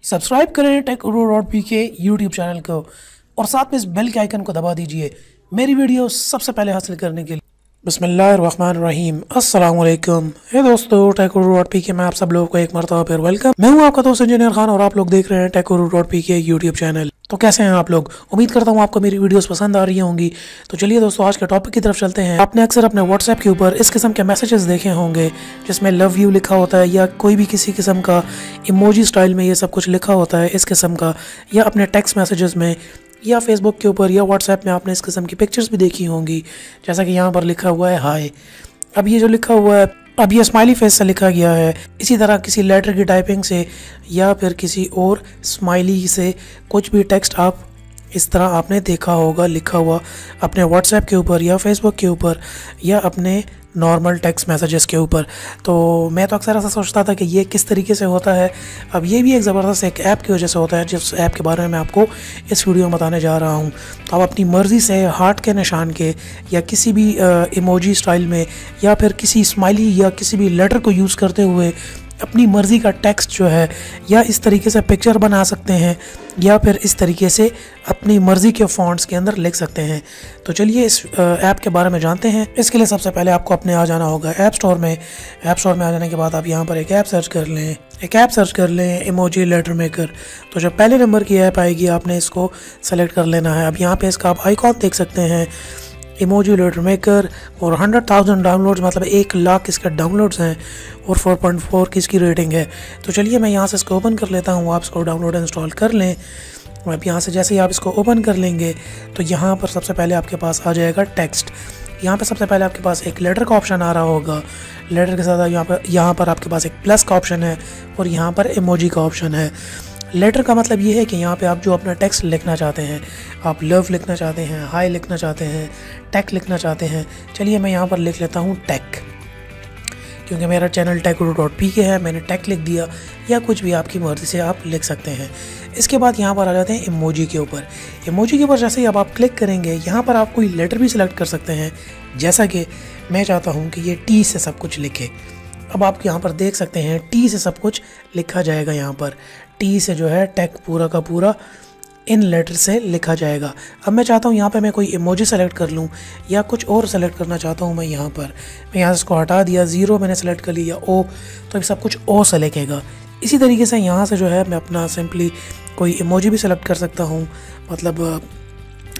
Subscribe करें take dot P के YouTube channel को और साथ में इस बेल के आइकन को दबा दीजिए मेरी वीडियो सबसे पहले हासिल करने के लिए। बिस्मिल्लाहिर्रहमानिर्रहीम, अस्सलाम वालेकुम। हे दोस्तों, टेक डॉट पी के में आप सब लोगों को एक मरतबा फिर वेलकम। मैं हूं आपका दोस्त इंजीनियर खान और आप लोग देख रहे हैं टेक डॉट पी के यूट्यूब चैनल। तो कैसे हैं आप लोग? उम्मीद करता हूं आपको मेरी वीडियोस पसंद आ रही होंगी। तो चलिए दोस्तों, आज के टॉपिक की तरफ चलते हैं। आपने अक्सर अपने व्हाट्सएप के ऊपर इस किस्म के मैसेजेस देखे होंगे जिसमें लव यू लिखा होता है या कोई भी किसी किस्म का इमोजी स्टाइल में ये सब कुछ लिखा होता है इस किस्म का, या अपने टेक्स्ट मैसेजेस में या फेसबुक के ऊपर या व्हाट्सएप में आपने इस किस्म की पिक्चर्स भी देखी होंगी, जैसा कि यहाँ पर लिखा हुआ है हाय। अब ये जो लिखा हुआ है, अब ये स्माइली फेस से लिखा गया है। इसी तरह किसी लेटर की टाइपिंग से या फिर किसी और स्माइली से कुछ भी टेक्स्ट आप इस तरह आपने देखा होगा लिखा हुआ अपने व्हाट्सएप के ऊपर या फेसबुक के ऊपर या अपने नॉर्मल टेक्स्ट मैसेजेस के ऊपर। तो मैं तो अक्सर ऐसा सोचता था कि ये किस तरीके से होता है। अब ये भी एक ज़बरदस्त एक ऐप की वजह से होता है, जिस ऐप के बारे में मैं आपको इस वीडियो में बताने जा रहा हूँ। तो आप अपनी मर्ज़ी से हार्ट के निशान के या किसी भी इमोजी स्टाइल में या फिर किसी स्माइली या किसी भी लेटर को यूज़ करते हुए अपनी मर्ज़ी का टेक्स्ट जो है या इस तरीके से पिक्चर बना सकते हैं या फिर इस तरीके से अपनी मर्ज़ी के फ़ॉन्ट्स के अंदर लिख सकते हैं। तो चलिए इस ऐप के बारे में जानते हैं। इसके लिए सबसे पहले आपको अपने आ जाना होगा ऐप स्टोर में। ऐप स्टोर में आ जाने के बाद आप यहाँ पर एक ऐप सर्च कर लें इमोजी लेटर मेकर। तो जब पहले नंबर की ऐप आएगी आपने इसको सेलेक्ट कर लेना है। अब यहाँ पे इसका आप आइकॉन देख सकते हैं, इमोजी लेटर मेकर, और 100,000 डाउनलोड्स, मतलब 1 लाख इसके डाउनलोड्स हैं और 4.4 की इसकी रेटिंग है। तो चलिए मैं यहाँ से इसको ओपन कर लेता हूँ। आप इसको डाउनलोड इंस्टॉल कर लें। अब यहाँ से जैसे ही आप इसको ओपन कर लेंगे तो यहाँ पर सबसे पहले आपके पास आ जाएगा टेक्स्ट। यहाँ पे सबसे पहले आपके पास एक लेटर का ऑप्शन आ रहा होगा। लेटर के साथ यहाँ पर आपके पास एक प्लस का ऑप्शन है और यहाँ पर इमोजी का ऑप्शन है। लेटर का मतलब ये है कि यहाँ पे आप जो अपना टेक्स्ट लिखना चाहते हैं, आप लव लिखना चाहते हैं, हाई लिखना चाहते हैं, टेक लिखना चाहते हैं। चलिए मैं यहाँ पर लिख लेता हूँ टेक, क्योंकि मेरा चैनल टेक.pk है, मैंने टेक लिख दिया। या कुछ भी आपकी मर्ज़ी से आप लिख सकते हैं। इसके बाद यहाँ पर आ जाते हैं इमोजी के ऊपर। इमोजी के ऊपर जैसे ही अब आप क्लिक करेंगे यहाँ पर आप कोई लेटर भी सिलेक्ट कर सकते हैं, जैसा कि मैं चाहता हूँ कि ये टी से सब कुछ लिखे। अब आप यहाँ पर देख सकते हैं टी से सब कुछ लिखा जाएगा। यहाँ पर टी से जो है टेक पूरा का पूरा इन लेटर से लिखा जाएगा। अब मैं चाहता हूँ यहाँ पे मैं कोई इमोजी सेलेक्ट कर लूँ या कुछ और सेलेक्ट करना चाहता हूँ। मैं यहाँ से इसको हटा दिया, 0 मैंने सेलेक्ट कर लिया, ओ, तो अब सब कुछ ओ से लिखेगा। इसी तरीके से यहाँ से जो है मैं अपना सिंपली कोई इमोजी भी सेलेक्ट कर सकता हूँ, मतलब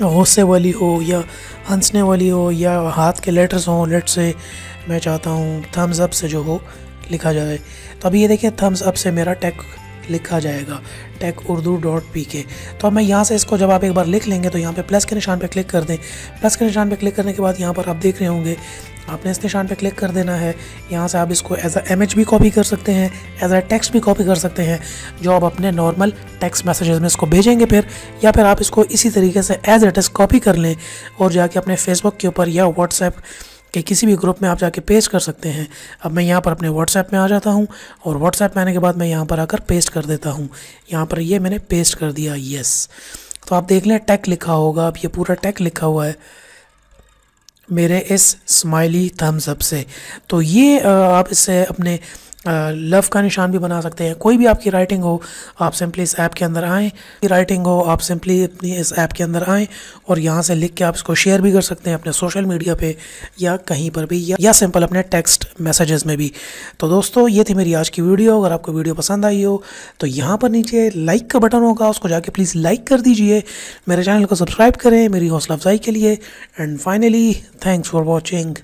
गुस्से वाली हो या हंसने वाली हो या हाथ के लेटर्स हों। लेट से मैं चाहता हूँ थम्स अप से जो हो लिखा जाए। तो अभी ये देखिए थम्स अप से मेरा टेक लिखा जाएगा, टेक.pk। तो अब मैं यहाँ से इसको जब आप एक बार लिख लेंगे तो यहाँ पे प्लस के निशान पे क्लिक कर दें। प्लस के निशान पे क्लिक करने के बाद यहाँ पर आप देख रहे होंगे आपने इस निशान पे क्लिक कर देना है। यहाँ से आप इसको एज अ इमेज भी कॉपी कर सकते हैं, एज अ टेक्स्ट भी कॉपी कर सकते हैं, जो आप अपने नॉर्मल टेक्स्ट मैसेजेस में इसको भेजेंगे फिर, या फिर आप इसको इसी तरीके से एज इट इज़ कॉपी कर लें और जाके अपने फेसबुक के ऊपर या व्हाट्सएप कि किसी भी ग्रुप में आप जाके पेस्ट कर सकते हैं। अब मैं यहाँ पर अपने व्हाट्सएप में आ जाता हूँ और व्हाट्सएप में आने के बाद मैं यहाँ पर आकर पेस्ट कर देता हूँ। यहाँ पर ये मैंने पेस्ट कर दिया, यस। तो आप देख लें टेक लिखा होगा। अब ये पूरा टेक लिखा हुआ है मेरे इस स्माइली थम्स अप से। तो ये आप इससे अपने लव का निशान भी बना सकते हैं। कोई भी आपकी राइटिंग हो, आप सिंपली इस ऐप के अंदर आएँ, राइटिंग हो आप सिंपली अपनी इस ऐप के अंदर आएँ और यहाँ से लिख के आप इसको शेयर भी कर सकते हैं अपने सोशल मीडिया पे या कहीं पर भी, या सिंपल अपने टेक्स्ट मैसेजेस में भी। तो दोस्तों, ये थी मेरी आज की वीडियो। अगर आपको वीडियो पसंद आई हो तो यहाँ पर नीचे लाइक का बटन होगा, उसको जाके प्लीज़ लाइक कर दीजिए। मेरे चैनल को सब्सक्राइब करें मेरी हौसला अफजाई के लिए। And finally thanks for watching.